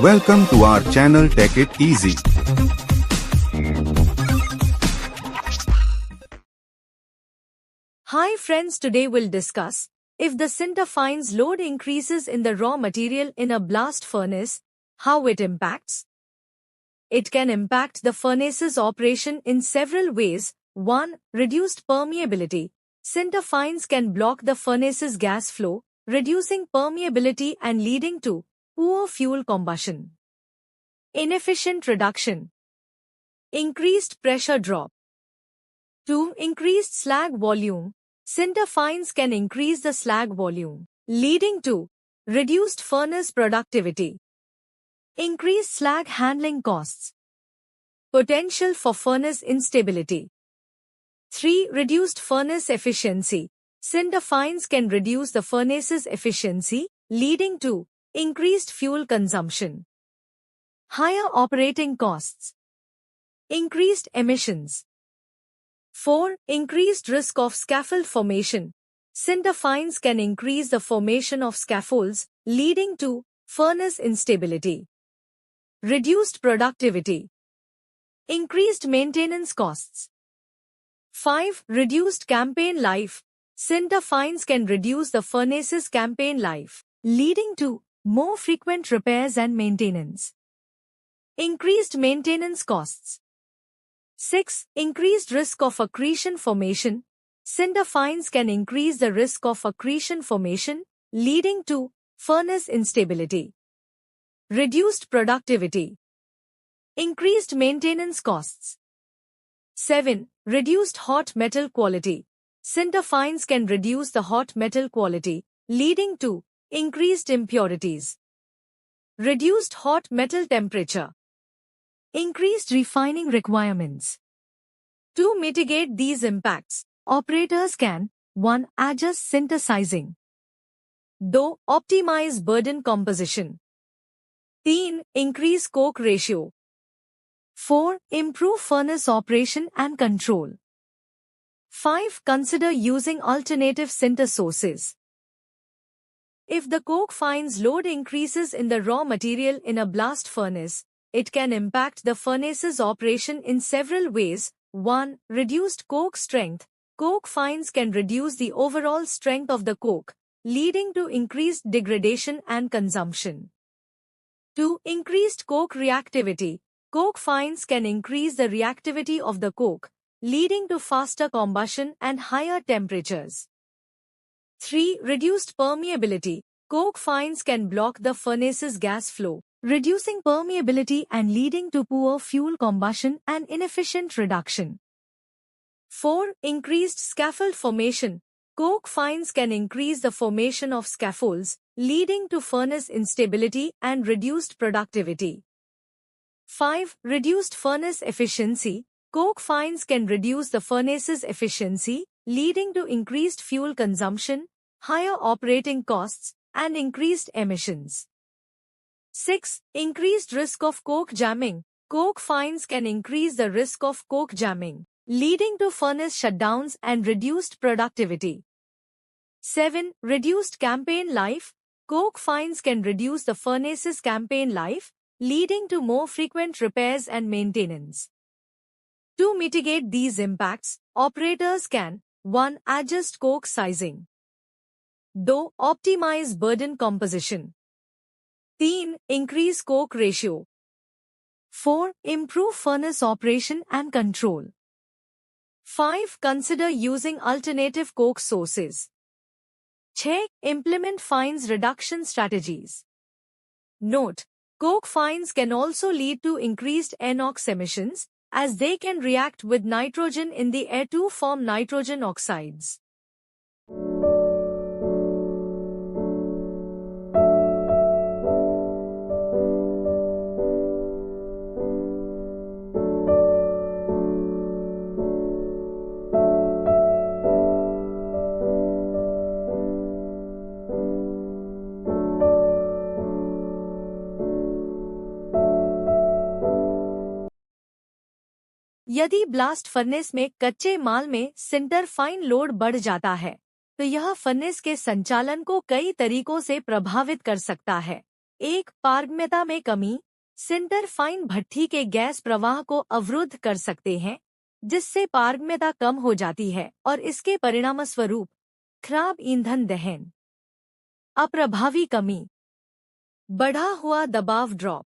Welcome to our channel Tech It Easy. Hi friends, today we'll discuss if the sinter fines load increases in the raw material in a blast furnace, how it impacts. It can impact the furnace's operation in several ways. 1. Reduced permeability. Sinter fines can block the furnace's gas flow, reducing permeability and leading to poor fuel combustion. Inefficient reduction. Increased pressure drop. 2. Increased slag volume. Sinter fines can increase the slag volume, leading to reduced furnace productivity. Increased slag handling costs. Potential for furnace instability. 3. Reduced furnace efficiency. Sinter fines can reduce the furnace's efficiency, leading to increased fuel consumption. Higher operating costs. Increased emissions. 4. Increased risk of scaffold formation. Sinter fines can increase the formation of scaffolds, leading to furnace instability. Reduced productivity. Increased maintenance costs. 5. Reduced campaign life. Sinter fines can reduce the furnace's campaign life, leading to more frequent repairs and maintenance. Increased maintenance costs. 6. Increased risk of accretion formation. Sinter fines can increase the risk of accretion formation, leading to furnace instability. Reduced productivity. Increased maintenance costs. 7. Reduced hot metal quality. Sinter fines can reduce the hot metal quality, leading to increased impurities. Reduced hot metal temperature. Increased refining requirements. To mitigate these impacts, operators can 1. Adjust sinter sizing. 2. Optimize burden composition. 3. Increase coke ratio. 4. Improve furnace operation and control. 5. Consider using alternative sinter sources. If the coke fines load increases in the raw material in a blast furnace, it can impact the furnace's operation in several ways. 1. Reduced coke strength. Coke fines can reduce the overall strength of the coke, leading to increased degradation and consumption. 2. Increased coke reactivity. Coke fines can increase the reactivity of the coke, leading to faster combustion and higher temperatures. 3. Reduced permeability. Coke fines can block the furnace's gas flow, reducing permeability and leading to poor fuel combustion and inefficient reduction. 4. Increased scaffold formation. Coke fines can increase the formation of scaffolds, leading to furnace instability and reduced productivity. 5. Reduced furnace efficiency. Coke fines can reduce the furnace's efficiency, leading to increased fuel consumption, higher operating costs, and increased emissions. 6. Increased risk of coke jamming. Coke fines can increase the risk of coke jamming, leading to furnace shutdowns and reduced productivity. 7. Reduced campaign life. Coke fines can reduce the furnace's campaign life, leading to more frequent repairs and maintenance. To mitigate these impacts, operators can 1. Adjust coke sizing. 2. Optimize burden composition. 3. Increase coke ratio. 4. Improve furnace operation and control. 5. Consider using alternative coke sources. 6. Implement fines reduction strategies. Note: coke fines can also lead to increased NOx emissions, as they can react with nitrogen in the air to form nitrogen oxides. यदि blast furnace में कच्चे माल में sinter fine load बढ़ जाता है, तो यह furnace के संचालन को कई तरीकों से प्रभावित कर सकता है। एक, पारगम्यता में कमी। सिंटर फाइन भट्ठी के गैस प्रवाह को अवरुद्ध कर सकते हैं, जिससे पारगम्यता कम हो जाती है और इसके परिणामस्वरूप खराब ईंधन दहन। अप्रभावी कमी, बढ़ा हुआ दबाव ड्रॉप।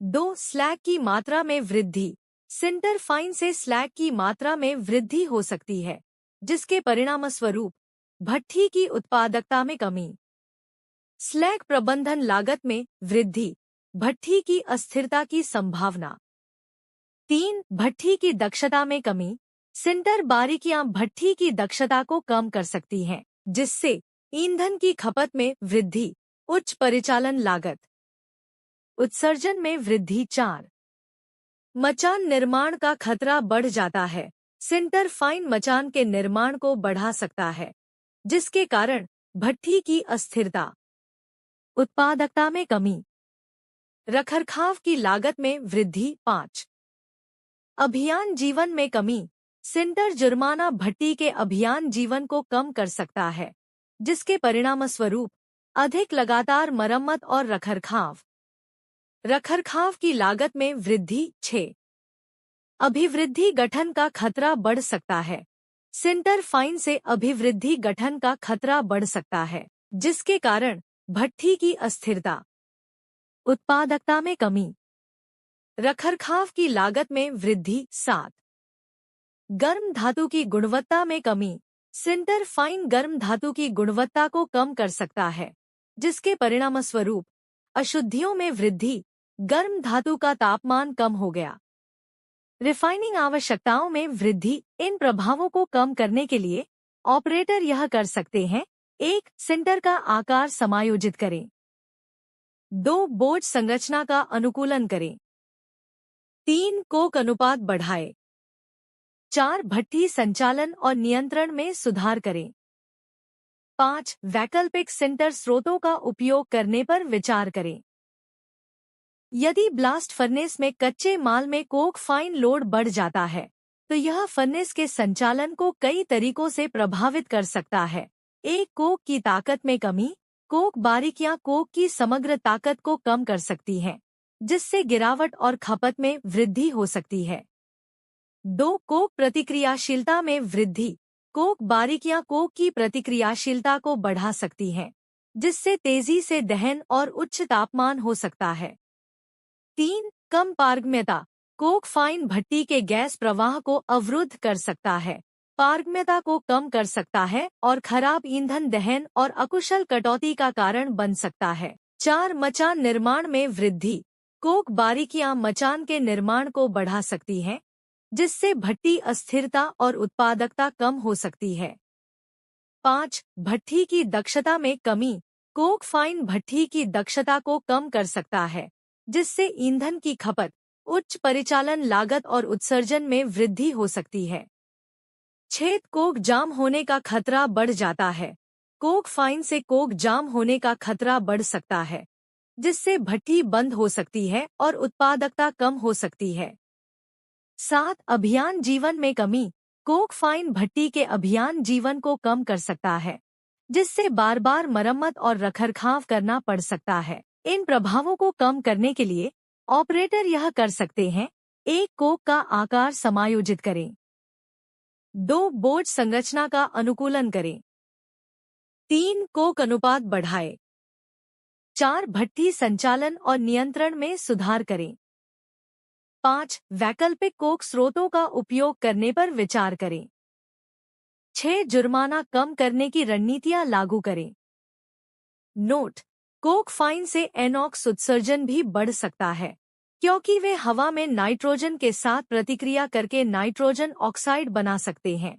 2, स्लैग की मात्रा में वृद्धि। सिंटर फाइन से स्लैग की मात्रा में वृद्धि हो सकती है, जिसके परिणामस्वरूप भट्ठी की उत्पादकता में कमी। स्लैग प्रबंधन लागत में वृद्धि, भट्ठी की अस्थिरता की संभावना। 3, भट्ठी की दक्षता में कमी। सिंटर बारीकियां भट्ठी की दक्षता को कम कर सकती हैं, जिससे ईंधन की खपत में वृद्धि, उच्च परिचालन लागत। उत्सर्जन में वृद्धि। 4, मचान निर्माण का खतरा बढ़ जाता है। सिंटर फाइन मचान के निर्माण को बढ़ा सकता है, जिसके कारण भट्ठी की अस्थिरता, उत्पादकता में कमी, रखरखाव की लागत में वृद्धि। 5, अभियान जीवन में कमी। सिंटर जुर्माना भट्ठी के अभियान जीवन को कम कर सकता है, जिसके परिणामस्वरूप अधिक लगातार मरम्मत और रखरखाव की लागत में वृद्धि। 6, अभिवृद्धि गठन का खतरा बढ़ सकता है। सिंटर फाइन से अभिवृद्धि गठन का खतरा बढ़ सकता है, जिसके कारण भट्ठी की अस्थिरता, उत्पादकता में कमी, रखरखाव की लागत में वृद्धि। 7, गर्म धातु की गुणवत्ता में कमी। सिंटर फाइन गर्म धातु की गुणवत्ता को कम कर सकता है, जिसके परिणामस्वरूप अशुद्धियों में वृद्धि, गर्म धातु का तापमान कम हो गया, रिफाइनिंग आवश्यकताओं में वृद्धि। इन प्रभावों को कम करने के लिए ऑपरेटर यह कर सकते हैं। 1, सिंटर का आकार समायोजित करें। 2, बोझ संरचना का अनुकूलन करें। 3, कोक अनुपात बढ़ाएं। 4, भट्ठी संचालन और नियंत्रण में सुधार करें। 5, वैकल्पिक सिंटर स्रोतों का उपयोग करने पर विचार करें। यदि ब्लास्ट फर्नेस में कच्चे माल में कोक फाइन लोड बढ़ जाता है, तो यह फर्नेस के संचालन को कई तरीकों से प्रभावित कर सकता है। 1, कोक की ताकत में कमी। कोक बारीकियां कोक की समग्र ताकत को कम कर सकती हैं, जिससे गिरावट और खपत में वृद्धि हो सकती है। 2, कोक प्रतिक्रियाशीलता में वृद्धि। कोक बारीकियां कोक की प्रतिक्रियाशीलता को बढ़ा सकती हैं, जिससे तेजी से दहन और उच्च तापमान हो सकता है। 3, कम पारगम्यता। कोक फाइन भट्ठी के गैस प्रवाह को अवरुद्ध कर सकता है, पारगम्यता को कम कर सकता है और खराब ईंधन दहन और अकुशल कटौती का कारण बन सकता है। 4, मचान निर्माण में वृद्धि। कोक बारीकियां मचान के निर्माण को बढ़ा सकती हैं, जिससे भट्ठी अस्थिरता और उत्पादकता कम हो सकती है। 5, भट्ठी की दक्षता में कमी। कोक फाइन भट्ठी की दक्षता को कम कर सकता है, जिससे ईंधन की खपत, उच्च परिचालन लागत और उत्सर्जन में वृद्धि हो सकती है। 6, कोक जाम होने का खतरा बढ़ जाता है। कोक फाइन से कोक जाम होने का खतरा बढ़ सकता है, जिससे भट्ठी बंद हो सकती है और उत्पादकता कम हो सकती है। 7, अभियान जीवन में कमी। कोक फाइन भट्ठी के अभियान जीवन को कम कर सकता है, जिससे बार बार मरम्मत और रखरखाव करना पड़ सकता है। इन प्रभावों को कम करने के लिए ऑपरेटर यह कर सकते हैं। 1, कोक का आकार समायोजित करें। 2, बोझ संरचना का अनुकूलन करें। 3, कोक अनुपात बढ़ाएं। 4, भट्ठी संचालन और नियंत्रण में सुधार करें। 5, वैकल्पिक कोक स्रोतों का उपयोग करने पर विचार करें। 6, जुर्माना कम करने की रणनीतियां लागू करें। नोट: कोक फाइन से एनॉक्स उत्सर्जन भी बढ़ सकता है, क्योंकि वे हवा में नाइट्रोजन के साथ प्रतिक्रिया करके नाइट्रोजन ऑक्साइड बना सकते हैं।